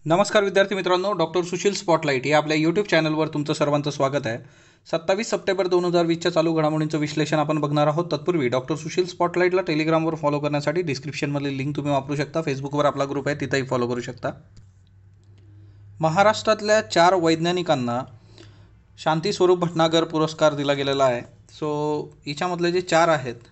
नमस्कार विद्यार्थी मित्रांनो, डॉक्टर सुशील स्पॉटलाईट या आपल्या यूट्यूब चॅनलवर तुमचं सर्वांचं स्वागत आहे. 27 सप्टेंबर 2020च्या चालू घडामोडींचं विश्लेषण आपण बघणार आहोत. तत्पूर्वी डॉक्टर सुशील स्पॉटलाईटला टेलिग्रामवर फॉलो करण्यासाठी डिस्क्रिप्शनमधील लिंक तुम्ही वापरू शकता. फेसबुकवर आपला ग्रुप आहे, तिथंही फॉलो करू शकता. महाराष्ट्रातल्या 4 वैज्ञानिकांना शांती स्वरूप भटनागर पुरस्कार दिला गेलेला आहे. याच्यामधले जे 4 आहेत,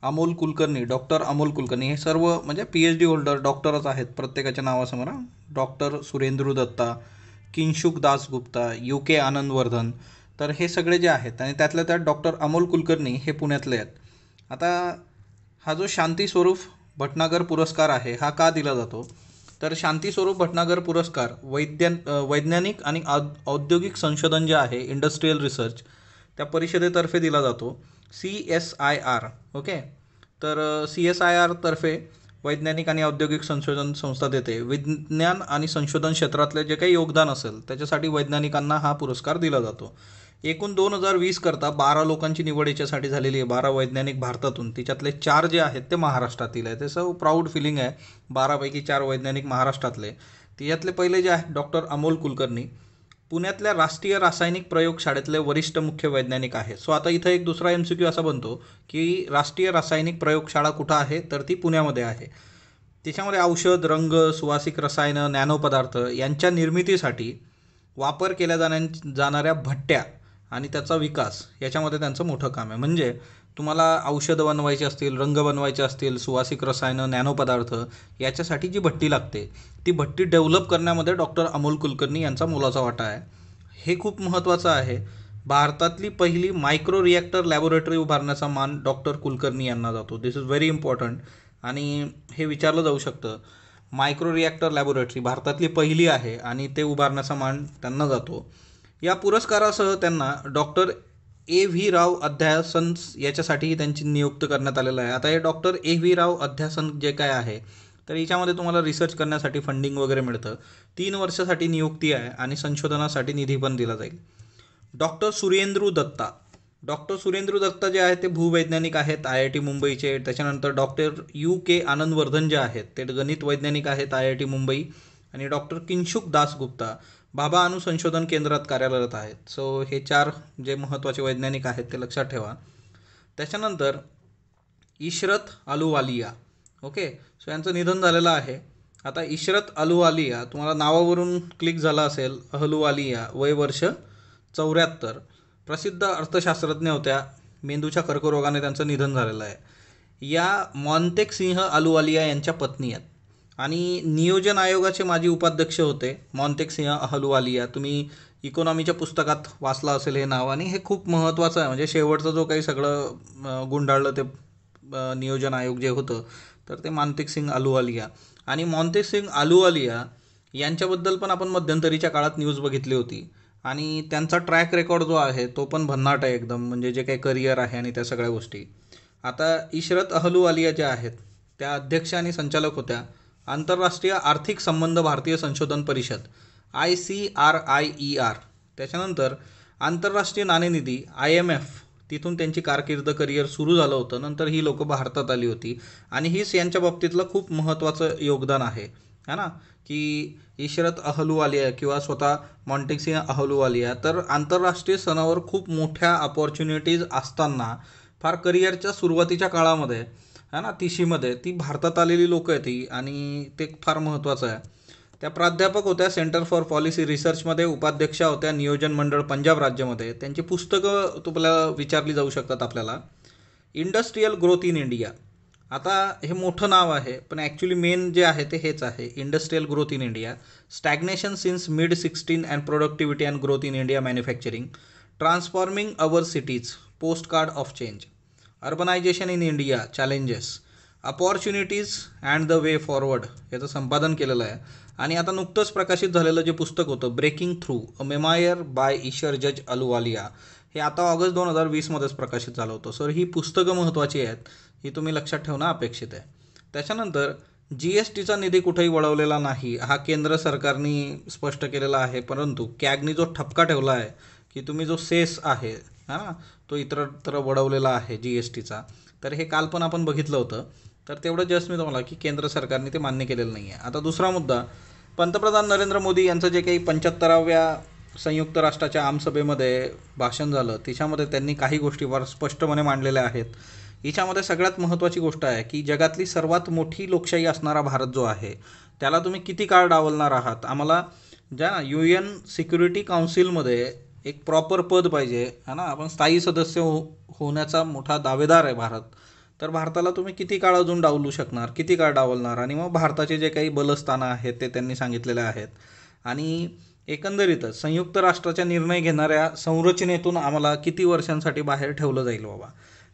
अमोल कुलकर्णी, डॉक्टर अमोल कुलकर्णी, हे सर्व म्हणजे PhD होल्डर डॉक्टरच आहेत प्रत्येकाच्या नावासमोर. डॉक्टर सुरेंद्र दत्ता, किंशुक दासगुप्ता, UK आनंदवर्धन, तर हे सगळे जे आहेत आणि त्यातल्या त्यात डॉक्टर अमोल कुलकर्णी हे पुण्यातले आहेत. आता हा जो शांती स्वरूप भटनागर पुरस्कार आहे हा का दिला जातो, तर शांती स्वरूप भटनागर पुरस्कार वैज्ञानिक आणि औद्योगिक संशोधन जे आहे, इंडस्ट्रियल रिसर्च, त्या परिषदेतर्फे दिला जातो. CSIR. ओके, तर CSIR तर्फे वैज्ञानिक आणि औद्योगिक संशोधन संस्था देते. विज्ञान आणि संशोधन क्षेत्रातले जे काही योगदान असेल त्याच्यासाठी वैज्ञानिकांना हा पुरस्कार दिला जातो. एकूण 2020 करता 12 लोकांची निवड याच्यासाठी झालेली आहे. 12 वैज्ञानिक भारतातून, त्याच्यातले 4 जे आहेत ते महाराष्ट्रातील आहे. त्याचं प्राऊड फिलिंग आहे. 12पैकी 4 वैज्ञानिक महाराष्ट्रातले. त्याच्यातले पहिले जे आहेत डॉक्टर अमोल कुलकर्णी, पुण्यातल्या राष्ट्रीय रासायनिक प्रयोगशाळेतले वरिष्ठ मुख्य वैज्ञानिक आहे. आता इथं एक दुसरा MCQ असा बनतो की राष्ट्रीय रासायनिक प्रयोगशाळा कुठं आहे, तर ती पुण्यामध्ये आहे. त्याच्यामध्ये औषध, रंग, सुवासिक रसायनं, नॅनो पदार्थ यांच्या निर्मितीसाठी वापर केल्या जाणाऱ्या भट्ट्या आणि त्याचा विकास याच्यामध्ये त्यांचं मोठं काम आहे. म्हणजे तुम्हाला औषधं बनवायची असतील, रंग बनवायचे असतील, सुवासिक रसायनं, नॅनो पदार्थ याच्यासाठी जी भट्टी लागते ती भट्टी डेव्हलप करण्यामध्ये डॉक्टर अमोल कुलकर्णी यांचा मोलाचा वाटा आहे. हे खूप महत्त्वाचं आहे. भारतातली पहिली मायक्रो रिॲक्टर लॅबोरेटरी उभारण्याचा मान डॉक्टर कुलकर्णी यांना जातो. दिस इज व्हेरी इम्पॉर्टंट. आणि हे विचारलं जाऊ शकतं, मायक्रो रिॲक्टर लॅबोरेटरी भारतातली पहिली आहे आणि ते उभारण्याचा मान त्यांना जातो. या पुरस्कारासह त्यांना डॉक्टर AV राव अध्यासन याच्यासाठीही त्यांची नियुक्त करण्यात आलेलं आहे. आता हे डॉक्टर AV राव अध्यासन जे काय आहे, तर याच्यामध्ये तुम्हाला रिसर्च करण्यासाठी फंडिंग वगैरे मिळतं. 3 वर्षासाठी नियुक्ती आहे आणि संशोधनासाठी निधी पण दिला जाईल. डॉक्टर सुरेंद्र दत्ता जे आहेत ते भूवैज्ञानिक आहेत, IIT मुंबईचे. त्याच्यानंतर डॉक्टर UK आनंदवर्धन जे आहेत ते गणित वैज्ञानिक आहेत, IIT मुंबई. आणि डॉक्टर किंशुक दासगुप्ता भाभा अणु संशोधन केंद्रात कार्यरत आहेत. हे 4 जे महत्त्वाचे वैज्ञानिक आहेत ते लक्षात ठेवा. त्याच्यानंतर इशरत अहलुवालिया. ओके, यांचं निधन झालेलं आहे. आता इशरत अहलुवालिया, तुम्हाला नावावरून क्लिक झाला असेल. अहलुवालिया, वय वर्ष 74, प्रसिद्ध अर्थशास्त्रज्ञ होत्या. मेंदूच्या कर्करोगाने त्यांचं निधन झालेलं आहे. या मॉन्टेक सिंह अहलुवालिया यांच्या पत्नी आहेत आणि नियोजन आयोगाचे माजी उपाध्यक्ष होते मॉन्टेक सिंह अहलुवालिया. तुम्ही इकॉनॉमीच्या पुस्तकात वाचलं असेल हे नाव, आणि हे खूप महत्त्वाचं आहे. म्हणजे शेवटचं जो काही सगळं गुंडाळलं ते नियोजन आयोग जे होतं, तर ते मॉन्टेक सिंह अहलुवालिया. आणि मॉन्टेक सिंह अहलुवालिया यांच्याबद्दल पण आपण मध्यंतरीच्या काळात न्यूज बघितली होती. आणि त्यांचा ट्रॅक रेकॉर्ड जो आहे तो पण भन्नाट आहे एकदम, म्हणजे जे काही करिअर आहे आणि त्या सगळ्या गोष्टी. आता इशरत अहलुवालिया ज्या आहेत त्या अध्यक्ष आणि संचालक होत्या आंतरराष्ट्रीय आर्थिक संबंध भारतीय संशोधन परिषद, ICRIER. त्याच्यानंतर आंतरराष्ट्रीय नाणेनिधी IMF, तिथून त्यांची कारकीर्द करिअर सुरू झालं होतं. नंतर ही लोकं भारतात आली होती आणि हीच यांच्या बाबतीतलं खूप महत्त्वाचं योगदान आहे ना, की इशरत अहलुवालिया किंवा स्वतः मॉन्टेक सिंह अहलुवालिया तर आंतरराष्ट्रीय स्तरावर खूप मोठ्या अपॉर्च्युनिटीज असताना फार करिअरच्या सुरुवातीच्या काळामध्ये तिशीमध्ये ती भारतात आलेली लोकं आहेत ती, आणि ते फार महत्त्वाचं आहे. त्या प्राध्यापक होत्या सेंटर फॉर पॉलिसी रिसर्चमध्ये, उपाध्यक्षा होत्या नियोजन मंडळ पंजाब राज्यामध्ये. त्यांची पुस्तकं तुम्हाला विचारली जाऊ शकतात आपल्याला. इंडस्ट्रियल ग्रोथ इन इंडिया, आता हे मोठं नाव आहे पण ॲक्च्युली मेन जे आहे ते हेच आहे, industrial growth in India. Stagnation since mid 16 and productivity and growth in India manufacturing, transforming our cities, postcard of change, urbanisation in India, challenges, opportunities and the way forward, याचं संपादन केलेलं आहे. आणि आता नुकतंच प्रकाशित झालेलं जे पुस्तक होतं ब्रेकिंग थ्रू, अ मेमायर बाय ईशर जज अहलुवालिया, हे आता ऑगस्ट 2020मध्येच प्रकाशित झालं होतं. ही पुस्तकं महत्त्वाची आहेत, ही तुम्ही लक्षात ठेवणं अपेक्षित आहे. त्याच्यानंतर GSTचा निधी कुठेही वळवलेला नाही, हा केंद्र सरकारने स्पष्ट केलेला आहे. परंतु कॅगनी जो ठपका ठेवला आहे की तुम्ही जो सेस आहे तो इतरत्र वळवलेला आहे GSTचा, तर हे काल पण आपण बघितलं होतं. तर तेवढं जस्ट मी तुम्हाला की केंद्र सरकारने ते मान्य केलेलं नाही आहे. आता दुसरा मुद्दा, पंतप्रधान नरेंद्र मोदी यांचं जे काही 75व्या संयुक्त राष्ट्राच्या आमसभेमध्ये भाषण झालं, तिच्यामध्ये त्यांनी काही गोष्टी फार स्पष्टपणे मांडलेल्या आहेत. हिच्यामध्ये सगळ्यात महत्त्वाची गोष्ट आहे की जगातली सर्वात मोठी लोकशाही असणारा भारत जो आहे, त्याला तुम्ही किती काळ डावलणार आहात. आम्हाला ज्या UN सिक्युरिटी काउन्सिलमध्ये एक प्रॉपर पद पाहिजे है ना, आपण स्थायी सदस्य होण्याचा मोठा दावेदार आहे भारत. तर भारताला तुम्ही किती काळ अजून डावलू शकणार, किती काळ डावलणार. आणि मग भारताचे जे काही बलस्थानं आहेत ते त्यांनी सांगितलेले आहेत. आणि एकंदरीतच संयुक्त राष्ट्राच्या निर्णय घेणाऱ्या संरचनेतून आम्हाला किती वर्षांसाठी बाहेर ठेवलं जाईल बाबा.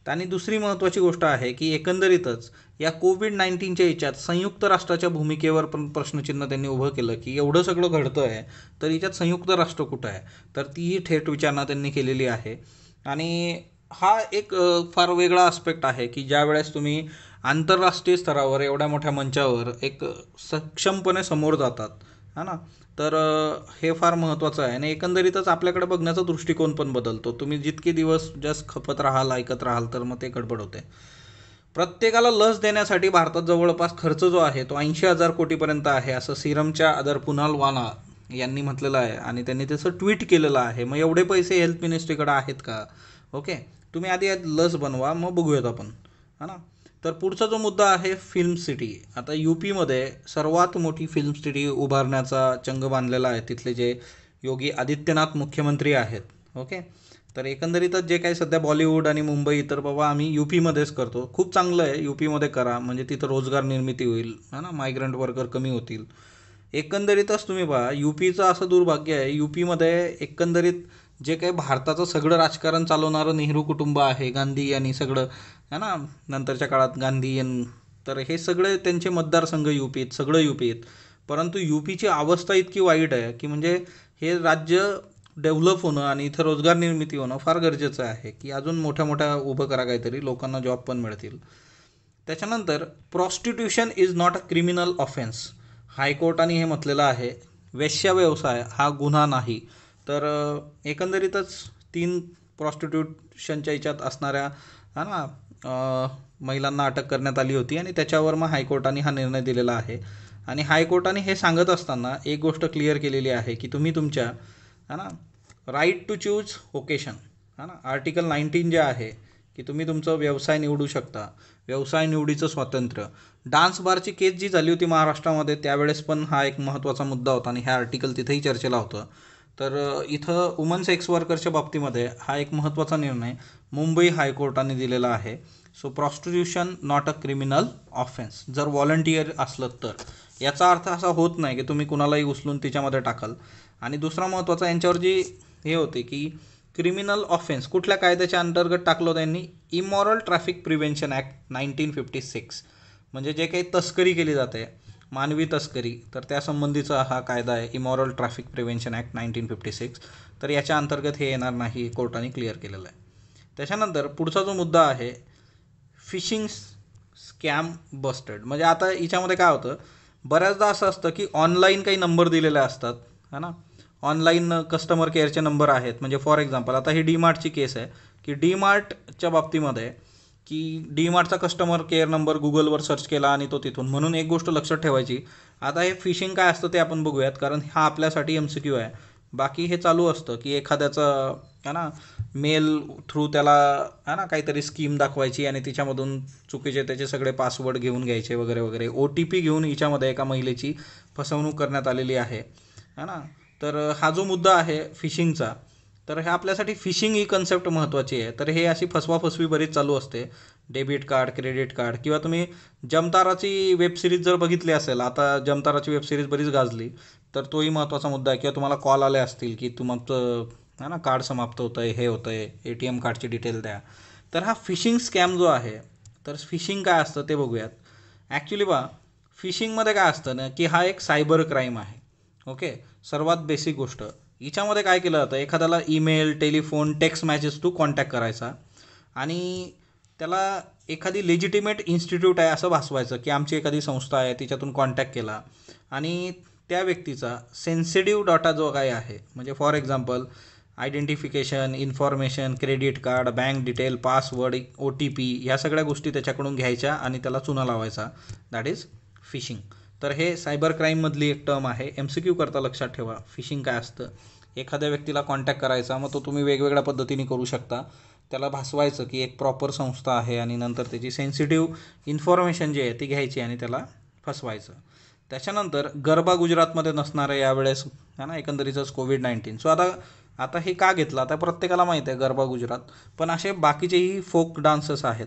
आणि दुसरी महत्त्वाची गोष्ट आहे की एकंदरीतच या कोविड-19च्या याच्यात संयुक्त राष्ट्राच्या भूमिकेवर पण प्रश्नचिन्ह त्यांनी उभं केलं की एवढं सगळं घडतं आहे तर याच्यात संयुक्त राष्ट्र कुठं आहे. तर तीही थेट विचारणा त्यांनी केलेली आहे. आणि हा एक फार वेगळा आस्पेक्ट आहे की ज्या वेळेस तुम्ही आंतरराष्ट्रीय स्तरावर एवढ्या मोठ्या मंचावर एक सक्षमपणे समोर जातात है ना, तर हे फार महत्त्वाचं आहे. आणि एकंदरीतच आपल्याकडे बघण्याचा दृष्टिकोन पण बदलतो. तुम्ही जितके दिवस जस्ट खपत राहाल, ऐकत राहाल, तर मग ते गडबड होते. प्रत्येकाला लस देण्यासाठी भारतात जवळपास खर्च जो आहे तो 80,000 कोटीपर्यंत आहे असं सिरमच्या अदर कुणाल वाना यांनी म्हटलेलं आहे. आणि त्यांनी त्याचं ट्विट केलेलं आहे. मग एवढे पैसे हेल्थ मिनिस्ट्रीकडे आहेत का? ओके, तुम्ही आधी लस बनवा, मग बघूयात आपण है ना. तर पुढचा जो मुद्दा आहे फिल्म सिटी. आता UPमध्ये सर्वात मोठी फिल्म सिटी उभारण्याचा चंग बांधलेला आहे तिथले जे योगी आदित्यनाथ मुख्यमंत्री आहेत. ओके, तर एकंदरीतच जे काही सध्या बॉलिवूड आणि मुंबई, तर बाबा आम्ही UPमध्येच करतो. खूप चांगलं आहे, UPमध्ये करा, म्हणजे तिथं रोजगार निर्मिती होईल है ना, मायग्रंट वर्कर कमी होतील. एकंदरीतच तुम्ही पहा, UPचं असं दुर्भाग्य आहे, UPमध्ये एकंदरीत जे काही भारताचं सगळं राजकारण चालवणारं नेहरू कुटुंब आहे, गांधी आणि सगळं है ना, नंतरच्या काळात गांधीयन, तर हे सगळे त्यांचे मतदारसंघ UPत, सगळं UPत. परंतु UPची अवस्था इतकी वाईट आहे की म्हणजे हे राज्य डेव्हलप होणं आणि इथं रोजगार निर्मिती होणं फार गरजेचं आहे की अजून मोठ्या मोठ्या उभं करा काहीतरी, लोकांना जॉब पण मिळतील. त्याच्यानंतर prostitution is not a criminal offence. हायकोर्टाने हे म्हटलेलं आहे, वेश्या व्यवसाय हा गुन्हा नाही. तर एकंदरीतच 3 प्रॉस्टिट्यूशनच्या याच्यात असणाऱ्या है ना महिलांना अटक करण्यात आली होती आणि त्याच्यावर मग हायकोर्टाने हा निर्णय दिलेला आहे. आणि हायकोर्टाने हे सांगत असताना एक गोष्ट क्लिअर केलेली आहे की तुम्ही तुमच्या है ना राईट टू चूज वोकेशन है ना, आर्टिकल 19 जे आहे की तुम्ही तुमचं व्यवसाय निवडू शकता, व्यवसाय निवडीचं स्वातंत्र्य. डान्स बारची केस जी झाली होती महाराष्ट्रामध्ये त्यावेळेस पण हा एक महत्त्वाचा मुद्दा होता आणि हे आर्टिकल तिथेही चर्चेला होतं. तर इथं वुमन सेक्स वर्करच्या बाबतीमध्ये हा एक महत्त्वाचा निर्णय मुंबई हायकोर्टाने दिलेला आहे. So prostitution not a criminal offence, जर व्हॉलंटियर असलं तर. याचा अर्थ असा होत नाही की तुम्ही कुणालाही उचलून तिच्यामध्ये टाकाल. आणि दुसरा महत्त्वाचा यांच्यावर जी हे होते की क्रिमिनल ऑफेन्स कुठल्या कायद्याच्या अंतर्गत टाकलं होतं यांनी, इमॉरल ट्रॅफिक प्रिव्हेन्शन ॲक्ट 1956, म्हणजे जे काही तस्करी केली जाते मानवी तस्करी, तर त्यासंबंधीचा हा कायदा आहे इमॉरल ट्रॅफिक प्रिव्हेन्शन ॲक्ट 1956. तर याच्या अंतर्गत हे येणार नाही, कोर्टाने क्लिअर केलेलं आहे. त्याच्यानंतर पुढचा जो मुद्दा आहे फिशिंग स्कॅम बस्टेड. म्हणजे आता याच्यामध्ये काय होतं, बऱ्याचदा असं असतं की ऑनलाईन काही नंबर दिलेले असतात है ना, ऑनलाईन कस्टमर केअरचे नंबर आहेत. म्हणजे फॉर एक्झाम्पल आता ही DMartची केस आहे की DMartच्या बाबतीमध्ये की DMartचा कस्टमर केअर नंबर गुगलवर सर्च केला आणि तो तिथून. म्हणून एक गोष्ट लक्षात ठेवायची, आता हे फिशिंग काय असतं ते आपण बघूयात, कारण हा आपल्यासाठी MCQ आहे. बाकी हे चालू असतं की एखाद्याचं है ना मेल थ्रू त्याला है ना काहीतरी स्कीम दाखवायची आणि तिच्यामधून चुकीचे त्याचे सगळे पासवर्ड घेऊन घ्यायचे वगैरे वगैरे. OTP घेऊन हिच्यामध्ये एका महिलेची फसवणूक करण्यात आलेली आहे है ना. तर हा जो मुद्दा आहे फिशिंगचा, तर हे आपल्यासाठी फिशिंग ही कन्सेप्ट महत्त्वाची आहे. तर हे अशी फसवाफसवी बरीच चालू असते, डेबिट कार्ड, क्रेडिट कार्ड. किंवा तुम्ही जमताराची वेबसिरीज जर बघितली असेल, आता जमताराची वेबसिरीज बरीच गाजली, तर तोही महत्त्वाचा मुद्दा आहे. किंवा तुम्हाला कॉल आले असतील की तुमचं है ना कार्ड समाप्त होतं आहे, हे होतं आहे, ATM कार्डची डिटेल द्या. तर हा फिशिंग स्कॅम जो आहे, तर फिशिंग काय असतं ते बघूयात. ॲक्च्युली फिशिंगमध्ये काय असतं ना की हा एक सायबर क्राईम आहे. ओके, सर्वात बेसिक गोष्ट हिच्यामध्ये काय केलं जातं, एखाद्याला email, telephone, text message to contact करायचा आणि त्याला एखादी लेजिटिमेट इन्स्टिट्यूट आहे असं भासवायचं की आमची एखादी संस्था आहे, तिच्यातून कॉन्टॅक्ट केला आणि त्या व्यक्तीचा सेन्सिटिव्ह डाटा जो काही आहे, म्हणजे for example identification, information, credit card, bank detail, password, OTP, ह्या सगळ्या गोष्टी त्याच्याकडून घ्यायच्या आणि त्याला चुना लावायचा. That is fishing. तर हे सायबर क्राईममधली एक टर्म आहे. MCQ करता लक्षात ठेवा. फिशिंग काय असतं, एखाद्या व्यक्तीला कॉन्टॅक्ट करायचा, मग तो तुम्ही वेगवेगळ्या पद्धतीने करू शकता. त्याला भासवायचं की एक प्रॉपर संस्था आहे आणि नंतर त्याची सेन्सिटिव्ह इन्फॉर्मेशन जी आहे ती घ्यायची आणि त्याला फसवायचं. त्याच्यानंतर गरबा गुजरातमध्ये नसणार आहे यावेळेस, है ना, एकंदरीतच कोविड-19. सो आता हे का घेतलं, आता प्रत्येकाला माहीत आहे गरबा गुजरात, पण असे बाकीचेही फोक डान्सेस आहेत,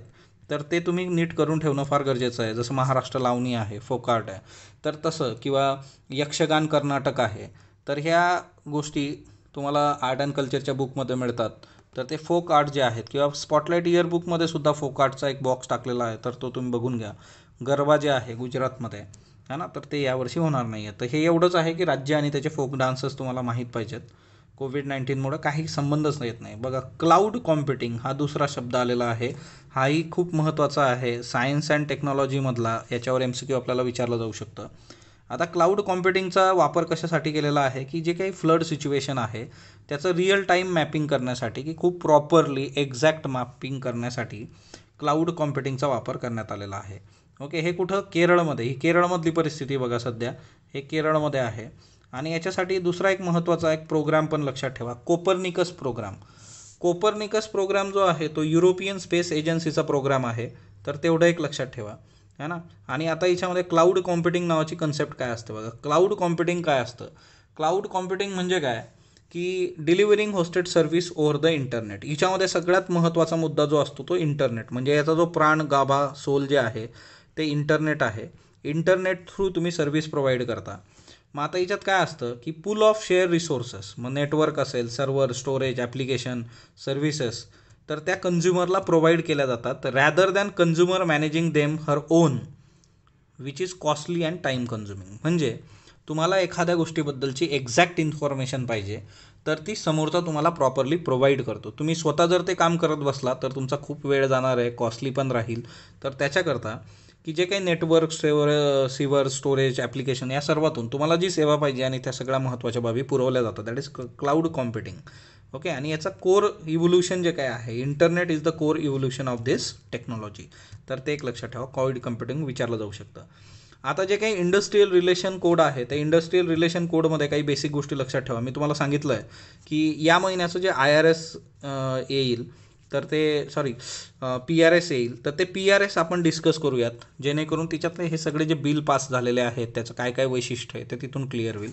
तर ते तुम्ही नीट करून ठेवणं फार गरजेचं आहे. जसं महाराष्ट्र लावणी आहे, फोक आर्ट आहे, तर तसं, किंवा यक्षगान कर्नाटक आहे, तर ह्या गोष्टी तुम्हाला आर्ट अँड कल्चरच्या बुकमध्ये मिळतात. तर ते फोक आर्ट जे आहेत, किंवा स्पॉटलाईट इयर बुकमध्ये सुद्धा फोक आर्टचा एक बॉक्स टाकलेला आहे, तर तो तुम्ही बघून घ्या. गरबा जे आहे गुजरातमध्ये, है ना, तर ते यावर्षी होणार नाही आहे. तर हे एवढंच आहे की राज्य आणि त्याचे फोक डान्सेस तुम्हाला माहीत पाहिजेत. कोविड-19मुळे काही संबंधच येत नाही. बघा, क्लाउड कॉम्प्युटिंग हा दुसरा शब्द आलेला आहे. हाही खूप महत्त्वाचा आहे. सायन्स अँड टेक्नॉलॉजीमधला, याच्यावर MCQ आपल्याला विचारलं जाऊ शकतं. आता क्लाउड कॉम्प्युटिंगचा वापर कशासाठी केलेला आहे, की जे काही फ्लड सिच्युएशन आहे त्याचं रिअल टाईम मॅपिंग करण्यासाठी, की खूप प्रॉपरली एक्झॅक्ट मॅपिंग करण्यासाठी क्लाउड कॉम्प्युटिंगचा वापर करण्यात आलेला आहे. ओके, हे कुठं, केरळमध्ये. ही केरळमधली परिस्थिती बघा सध्या, हे केरळमध्ये आहे. आणि याच्यासाठी दुसरा एक महत्त्वाचा एक प्रोग्राम पण लक्षात ठेवा, कोपर्निकस प्रोग्राम. कोपर्निकस प्रोग्राम जो आहे तो युरोपियन स्पेस एजन्सीचा प्रोग्राम आहे, तर तेवढं एक लक्षात ठेवा, है ना. आणि आता याच्यामध्ये क्लाउड कॉम्प्युटिंग नावाची कन्सेप्ट काय असते बघा. क्लाउड कॉम्प्युटिंग काय असतं, क्लाउड कॉम्प्युटिंग म्हणजे काय, की delivering hosted service over the internet. हिच्यामध्ये सगळ्यात महत्त्वाचा मुद्दा जो असतो तो इंटरनेट, म्हणजे याचा जो प्राण, गाभा, सोल जे आहे ते इंटरनेट आहे. इंटरनेट थ्रू तुम्ही सर्व्हिस प्रोव्हाइड करता. मग आता याच्यात काय असतं, की पूल ऑफ शेअर रिसोर्सेस, मग नेटवर्क असेल, सर्व्हर, स्टोरेज, ॲप्लिकेशन, सर्व्हिसेस, तर त्या कन्झ्युमरला प्रोव्हाइड केल्या जातात, rather than consumer managing them her own, which is costly and time consuming. म्हणजे तुम्हाला एखाद्या गोष्टीबद्दलची एक्झॅक्ट इन्फॉर्मेशन पाहिजे, तर ती समोरचा तुम्हाला प्रॉपरली प्रोव्हाइड करतो. तुम्ही स्वतः जर ते काम करत बसला तर तुमचा खूप वेळ जाणार आहे, कॉस्टली पण राहील. तर त्याच्याकरता की जे काही नेटवर्क, सिवर, स्टोरेज, ॲप्लिकेशन, या सर्वातून तुम्हाला जी सेवा पाहिजे आणि त्या सगळ्या महत्त्वाच्या बाबी पुरवल्या जातात, that is cloud computing. Okay, आणि याचा कोर इव्होल्युशन जे काय आहे, internet is the core evolution of this technology. तर ते एक लक्षात ठेवा, क्लाउड कॉम्प्युटिंग विचारलं जाऊ शकतं. आता जे काही इंडस्ट्रियल रिलेशन कोड आहे, त्या इंडस्ट्रियल रिलेशन कोडमध्ये काही बेसिक गोष्टी लक्षात ठेवा. मी तुम्हाला सांगितलं आहे की या महिन्याचं जे IRS येईल, तर ते PRS येईल, तर ते PRS आपण डिस्कस करूयात, जेणेकरून तिच्यातले हे सगळे जे बिल पास झालेले आहेत त्याचं काय काय वैशिष्ट्य आहे ते तिथून क्लिअर होईल.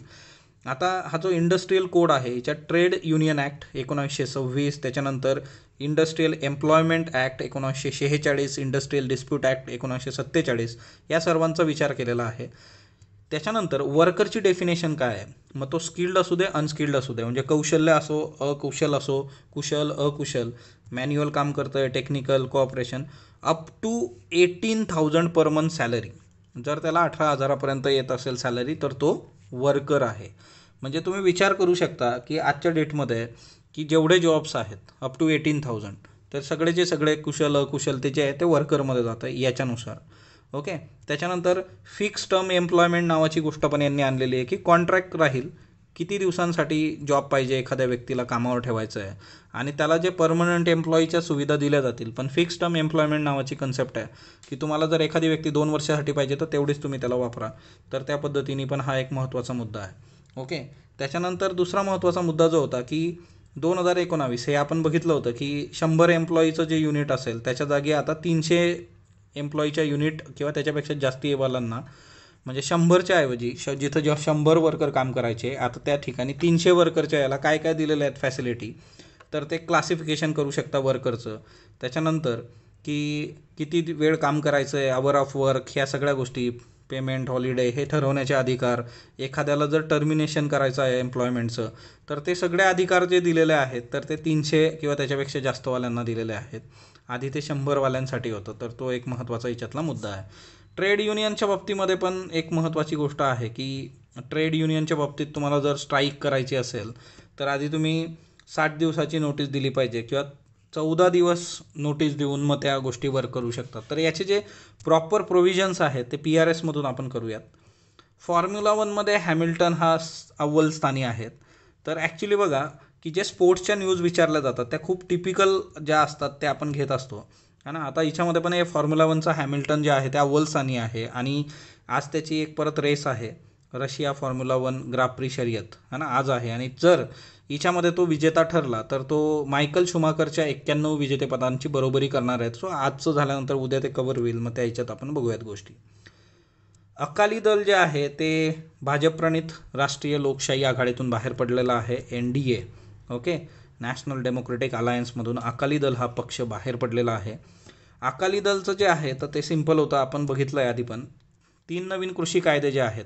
आता हा जो इंडस्ट्रियल कोड आहे, याच्यात ट्रेड युनियन ॲक्ट 1926, त्याच्यानंतर industrial employment act 1946, industrial dispute act 1947, या सर्वांचा विचार केलेला आहे. त्याच्यानंतर वर्करची डेफिनेशन काय आहे, मग तो स्किल्ड असू दे, अनस्किल्ड असू दे, म्हणजे कौशल्य असो, अकुशल असो, कुशल, अकुशल, मॅन्युअल काम करतं आहे, technical, cooperation, up to 18,000 per month salary. जर त्याला 18,000पर्यंत येत असेल सॅलरी तर तो वर्कर आहे. म्हणजे तुम्ही विचार करू शकता की आजच्या डेटमध्ये की जेवढे जॉब्स आहेत अप टू 18,000, तर सगळे कुशल, अकुशल जे आहे ते वर्करमध्ये जातं याच्यानुसार. ओके, त्याच्यानंतर फिक्स टर्म एम्प्लॉयमेंट नावाची गोष्ट पण यांनी आणलेली आहे, की कॉन्ट्रॅक्ट राहील, किती दिवसांसाठी जॉब पाहिजे एखाद्या व्यक्तीला कामावर ठेवायचं आहे, आणि त्याला जे परमनंट एम्प्लॉईच्या सुविधा दिल्या जातील. पण फिक्स टर्म एम्प्लॉयमेंट नावाची कन्सेप्ट आहे, की तुम्हाला जर एखादी व्यक्ती 2 वर्षासाठी पाहिजे तर तेवढीच तुम्ही त्याला वापरा. तर त्या पद्धतीने पण हा एक महत्त्वाचा मुद्दा आहे. ओके, त्याच्यानंतर दुसरा महत्त्वाचा मुद्दा जो होता, की 2019 हे आपण बघितलं होतं की 100 एम्प्लॉईचं जे युनिट असेल त्याच्या जागी आता 300 एम्प्लॉईच्या युनिट किंवा त्याच्यापेक्षा जास्ती वाल्यांना, म्हणजे 100च्या ऐवजी जिथं जेव्हा 100 वर्कर काम करायचे, आता त्या ठिकाणी 300 वर्करच्या याला काय काय दिलेलं आहेत फॅसिलिटी, तर ते क्लासिफिकेशन करू शकता वर्करचं. त्याच्यानंतर की किती वेळ काम करायचं आहे, आवर ऑफ वर्क, ह्या सगळ्या गोष्टी, पेमेंट, हॉलिडे हे ठरवण्याचे अधिकार, एखाद्याला जर टर्मिनेशन करायचं आहे एम्प्लॉयमेंटचं, तर ते सगळे अधिकार जे दिलेले आहेत तर ते 300 किंवा त्याच्यापेक्षा जास्त वाल्यांना दिलेले आहेत. आधी ते 100 वाल्यांसाठी होतं, तर तो एक महत्त्वाचा याच्यातला मुद्दा आहे. ट्रेड युनियनच्या बाबतीमध्ये पण एक महत्त्वाची गोष्ट आहे, की ट्रेड युनियनच्या बाबतीत तुम्हाला जर स्ट्राईक करायची असेल तर आधी तुम्ही 60 दिवसाची नोटीस दिली पाहिजे, किंवा 14 दिवस नोटीस देऊन मग त्या गोष्टीवर करू शकतात. तर याचे जे प्रॉपर प्रोव्हिजन्स आहेत ते PRSमधून आपण करूयात. फॉर्म्युला 1मध्ये हॅमिल्टन हा अव्वल स्थानी आहेत. तर ॲक्च्युली बघा की जे स्पोर्ट्सच्या न्यूज विचारल्या जातात त्या खूप टिपिकल ज्या असतात त्या आपण घेत असतो, है ना. आता हिच्यामध्ये पण हे फॉर्म्युला 1चा हॅमिल्टन जे आहे ते अव्वल स्थानी आहे आणि आज त्याची एक परत रेस आहे रशिया फॉर्म्युला 1 ग्राप्री शर्यत, है ना, आज आहे. आणि जर हिच्यामध्ये तो विजेता ठरला तर तो मायकल शुमाकरच्या 91 विजेतेपदांची बरोबरी करणार आहेत. सो आजचं झाल्यानंतर उद्या ते कव्हर होईल, मग त्या ह्याच्यात आपण बघूयात गोष्टी. अकाली दल जे आहे ते भाजप-प्रणित राष्ट्रीय लोकशाही आघाडीतून बाहेर पडलेला आहे, NDA. Okay, national democratic अलायन्समधून Akali Dal हा पक्ष बाहेर पडलेला आहे. अकाली दलचं जे आहे तर ते सिंपल होतं, आपण बघितलं आहे आधी पण. 3 नवीन कृषी कायदे जे आहेत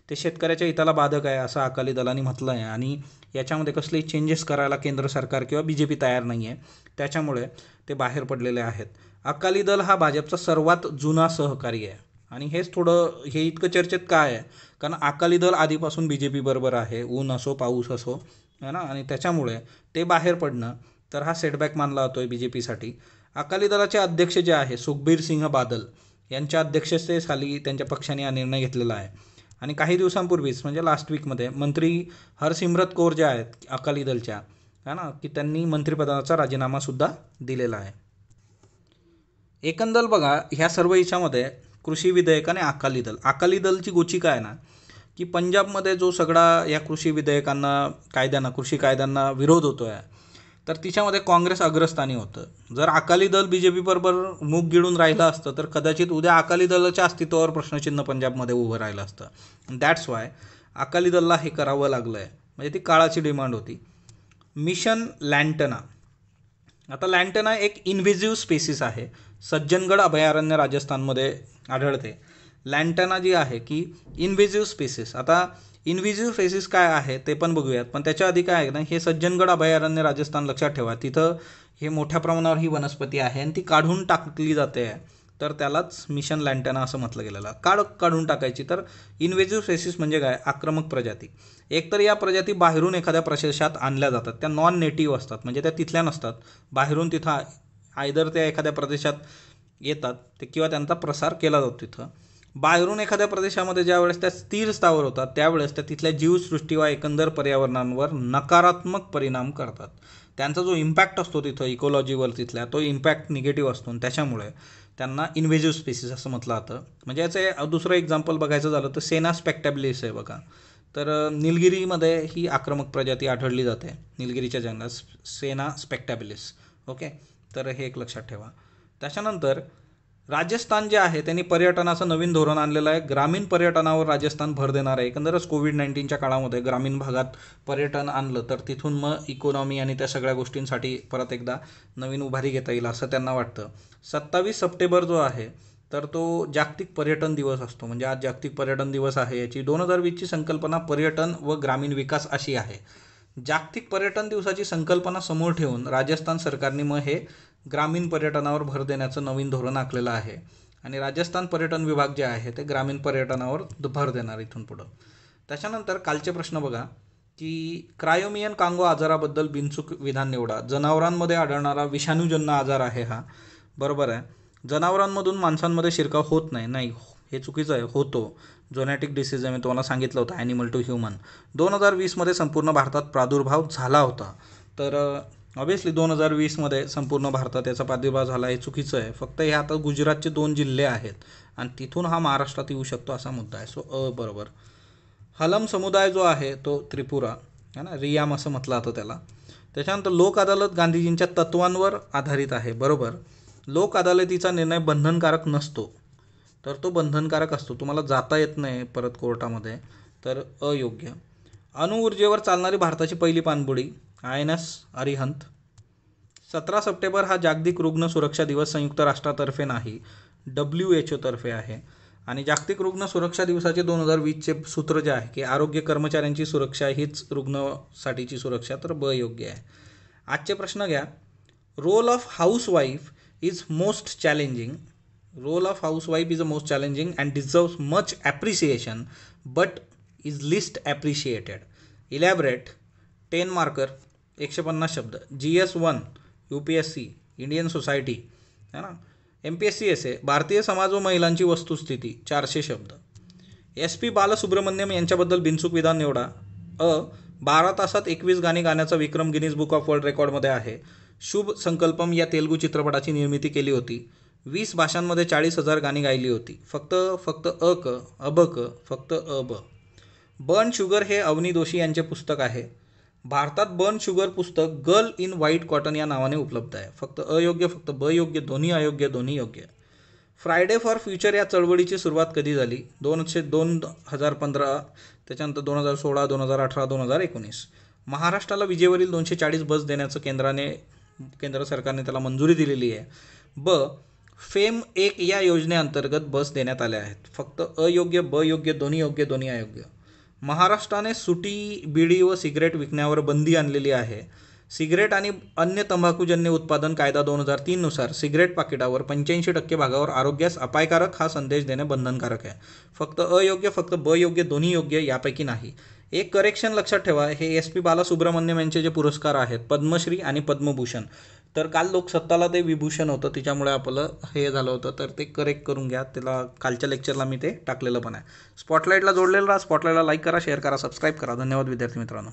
ते शेतकऱ्याच्या हिताला बाधक आहे असं अकाली दलाने म्हटलं आहे आणि याच्यामध्ये कसलेही चेंजेस करायला केंद्र सरकार किंवा BJP तयार नाही आहे, त्याच्यामुळे ते बाहेर पडलेले आहेत. अकाली दल हा भाजपचा सर्वात जुना सहकारी आहे आणि हेच थोडं हे इतकं चर्चेत काय आहे, कारण अकाली दल आधीपासून BJP बरोबर आहे, ऊन असो पाऊस असो, है ना, आणि त्याच्यामुळे ते बाहेर पडणं तर हा सेटबॅक मानला जातो आहे BJPसाठी. अकाली दलाचे अध्यक्ष जे आहे सुखबीर सिंह बादल यांच्या अध्यक्षतेखाली त्यांच्या पक्षाने हा निर्णय घेतलेला आहे. आणि काही दिवसांपूर्वीच म्हणजे लास्ट वीकमध्ये मंत्री हरसिमरत कौर ज्या आहेत अकाली दलच्या, है ना, की त्यांनी मंत्रिपदाचा राजीनामासुद्धा दिलेला आहे. एकंदर बघा ह्या सर्व याच्यामध्ये कृषी विधेयक आणि अकाली दलची गोची काय ना, की पंजाबमध्ये जो सगळा या कृषी विधेयकांना कृषी कायद्यांना विरोध होतो आहे तर तिच्यामध्ये काँग्रेस अग्रस्थानी होतं. जर अकाली दल BJP बरोबर मूग गिळून राहिलं असतं तर कदाचित उद्या अकाली दलाच्या अस्तित्वावर प्रश्नचिन्ह पंजाबमध्ये उभं राहिलं असतं. दॅट्स वाय अकाली दलला हे करावं लागलं आहे, म्हणजे ती काळाची डिमांड होती. मिशन लँटना. आता लँटना एक इन्व्हिजिव्ह स्पेसिस आहे, सज्जनगड अभयारण्य राजस्थानमध्ये आढळते. लँटना जी आहे की इन्व्हिजिव्ह स्पेसिस. आता इन्व्हिजिव्ह स्पेसिस काय आहे ते पण बघूयात, पण त्याच्या आधी काय आहे ना, हे सज्जनगड अभयारण्य राजस्थान लक्षात ठेवा, तिथं हे मोठ्या प्रमाणावर ही वनस्पती आहे आणि ती काढून टाकली जाते, तर त्यालाच मिशन लँटना असं म्हटलं गेलेलं. काढून टाकायची. तर इन्व्हिजिव्ह स्पेसिस म्हणजे काय, आक्रमक प्रजाती. एकतर या प्रजाती बाहेरून एखाद्या प्रदेशात आणल्या जातात, त्या नॉन नेटिव्ह असतात, म्हणजे त्या तिथल्या नसतात, बाहेरून तिथं आयदर त्या एखाद्या प्रदेशात येतात ते किंवा त्यांचा प्रसार केला जातो तिथं. बाहेरून एखाद्या प्रदेशामध्ये ज्यावेळेस त्या स्थिर स्थावर होतात त्यावेळेस त्या तिथल्या जीवसृष्टी वा एकंदर पर्यावरणावर नकारात्मक परिणाम करतात. त्यांचा जो इम्पॅक्ट असतो तिथं इकोलॉजीवर तिथल्या, तो इम्पॅक्ट निगेटिव्ह असतो आणि त्याच्यामुळे त्यांना इन्व्हिजिव्ह स्पेसिस असं म्हटलं जातं. म्हणजे याचं दुसरं एक्झाम्पल बघायचं झालं तर सेना स्पेक्टॅबिलिस आहे बघा. तर निलगिरीमध्ये ही आक्रमक प्रजाती आढळली जाते, निलगिरीच्या जंगलात सेना स्पेक्टॅबिलिस. ओके, तर हे एक लक्षात ठेवा. त्याच्यानंतर राजस्थान जे आहे त्यांनी पर्यटनाचं नवीन धोरण आणलेलं आहे. ग्रामीण पर्यटनावर राजस्थान भर देणार आहे. एकंदरच कोविड-19च्या काळामध्ये ग्रामीण भागात पर्यटन आणलं तर तिथून मग इकॉनॉमी आणि त्या सगळ्या गोष्टींसाठी परत एकदा नवीन उभारी घेता येईल असं त्यांना वाटतं. 27 सप्टेंबर जो आहे तर तो जागतिक पर्यटन दिवस असतो. म्हणजे आज जागतिक पर्यटन दिवस आहे. याची 2020ची संकल्पना पर्यटन व ग्रामीण विकास अशी आहे. जागतिक पर्यटन दिवसाची संकल्पना समोर ठेवून राजस्थान सरकारने मग हे ग्रामीण पर्यटनावर भर देण्याचं नवीन धोरण आखलेलं आहे आणि राजस्थान पर्यटन विभाग जे आहे ते ग्रामीण पर्यटनावर भर देणार इथून पुढं. त्याच्यानंतर कालचे प्रश्न बघा की क्रायोमियन कांगो आजाराबद्दल बिनचूक विधान निवडा. जनावरांमध्ये आढळणारा विषाणूजन्य आजार आहे हा, बरोबर आहे. जनावरांमधून माणसांमध्ये शिरकाव होत नाही, हे चुकीचं आहे, होतो. झोनॅटिक डिसीज आहे, मी तुम्हाला सांगितलं होतं, ॲनिमल टू ह्युमन. 2020मध्ये संपूर्ण भारतात प्रादुर्भाव झाला होता. तर ऑब्व्हियसली 2020मध्ये संपूर्ण भारतात याचा प्रादुर्भाव झाला, हे चुकीचं आहे. फक्त हे आता गुजरातचे 2 जिल्हे आहेत आणि तिथून हा महाराष्ट्रात येऊ शकतो असा मुद्दा आहे. सो बरोबर. हलम समुदाय जो आहे तो त्रिपुरा है ना, रियाम असं म्हटलं जातं त्याला. त्याच्यानंतर लोक अदालत गांधीजींच्या तत्वांवर आधारित आहे, बरोबर. लोक अदालतीचा निर्णय बंधनकारक नसतो, तर तो बंधनकारक असतो. तुम्हाला जाता येत नाही परत कोर्टामध्ये, तर अयोग्य. अणुऊर्जेवर चालणारी भारताची पहिली पाणबुडी INS अरिहंत. 17 सप्टेंबर हा जागतिक रुग्ण सुरक्षा दिवस संयुक्त राष्ट्रातर्फे नाही, WHO तर्फे आहे. आणि जागतिक रुग्ण सुरक्षा दिवसाचे 2020चे सूत्र जे आहे की आरोग्य कर्मचाऱ्यांची सुरक्षा हीच रुग्णासाठीची सुरक्षा, तर ब योग्य आहे. आजचे प्रश्न घ्या. Role of housewife is most challenging. Role of housewife is a most challenging and deserves much appreciation but is least appreciated. Elaborate. 10 marker, 150 शब्द. GS1 UPSC इंडियन सोसायटी है ना. MPSC essay भारतीय समाज व महिलांची वस्तुस्थिती 400 शब्द. SP बालसुब्रमण्यम यांच्याबद्दल बिनचूक विधान निवडा. 12 तासात 21 गाणी गाण्याचा विक्रम गिनीज बुक ऑफ वर्ल्ड रेकॉर्डमध्ये आहे. शुभ संकल्पम या तेलुगू चित्रपटाची निर्मिती केली होती. 20 भाषांमध्ये 40,000 गाणी गायली होती. फक्त अबक फक्त अब. बर्न शुगर हे अवनी जोशी यांचे पुस्तक आहे. भारतात बर्न शुगर पुस्तक गर्ल इन व्हाईट कॉटन या नावाने उपलब्ध आहे. फक्त अयोग्य, फक्त ब योग्य, दोन्ही अयोग्य, दोन्ही योग्य. फ्रायडे फॉर फ्युचर या चळवळीची सुरुवात कधी झाली? 2015, त्याच्यानंतर 2016, 2018, 2019. महाराष्ट्राला विजेवरील 240 बस देण्याचं केंद्र सरकारने त्याला मंजुरी दिलेली आहे. ब फेम 1 या योजनेअंतर्गत बस देण्यात आल्या आहेत. फक्त अयोग्य, ब योग्य, दोन्ही योग्य, दोन्ही अयोग्य. महाराष्ट्राने सुटी, बिडी व सिगरेट विकण्यावर बंदी आणलेली आहे. सिगरेट आणि अन्य तंबाखूजन्य उत्पादन कायदा 2003 नुसार सिगरेट पाकिटावर 85% भागावर आरोग्यास अपायकारक हा संदेश देणे बंधनकारक आहे. फक्त अयोग्य, फक्त ब योग्य, दोन्ही योग्य यापैकी नाही. एक करेक्शन लक्षात ठेवा, हे SP बालासुब्रमण्यम यांचे जे पुरस्कार आहेत, पद्मश्री आणि पद्मभूषण, तर काल लोकसत्ताला ते विभूषण होतं, त्याच्यामुळे आपलं हे झालं होतं, तर ते करेक्ट करून घ्या. त्याला कालच्या लेक्चरला मी ते टाकलेलं पण आहे. स्पॉटलाईटला जोडलेलं राहा. स्पॉटलाईटला लाईक करा, शेअर करा, सबस्क्राईब करा. धन्यवाद विद्यार्थी मित्रांनो.